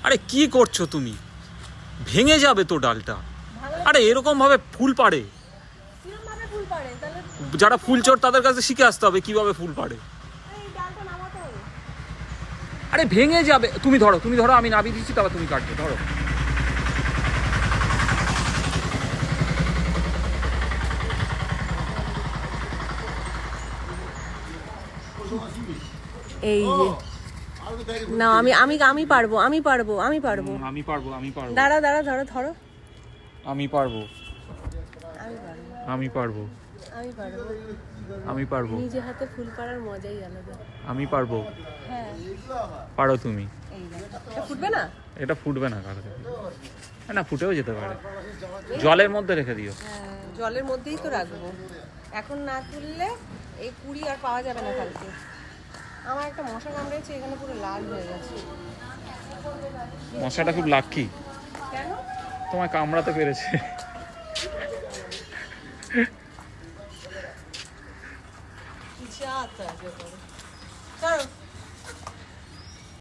আরে কি করছো তুমি? ভেঙে যাবে তো ডালটা। আরে এরকম ভাবে ফুল পাড়ে? যারা ফুল চোর তাদের কাছে শিখে আসতে হবে কিভাবে ফুল পাড়ে। আরে ভেঙে যাবে। তুমি ধরো, আমি নামিয়ে দিচ্ছি, তারপর তুমি কাটবে। ধরো। এই যে না, আমি আমি আমি পারবো, আমি পারবো, আমি পারবো, আমি পারবো। দাঁড়া দাঁড়া, ধরো ধরো। আমি পারবো। আমি পারবো, আমি পারবো। আমি পারবো। আমি পারবো। নিজে হাতে ফুল পাড়ার মজাই আলাদা। আমি পারবো। হ্যাঁ, পারো তুমি। এই দেখো, এটা ফুটবে না? এটা ফুটবে না কারো, না ফুটেও যেতে পারে। জলের মধ্যে রেখে দিও। হ্যাঁ, জলের মধ্যেই তো রাখবো। এখন না তুললে এই কুড়ি আর পাওয়া যাবে না কালকে। আমার একটা মশা কামড়েছে, এখানে পুরো লাল হয়ে গেছে। মশাটা খুব লাকি, কেন? তোমায় কামড়াতে পেরেছে। যা তা, চলো।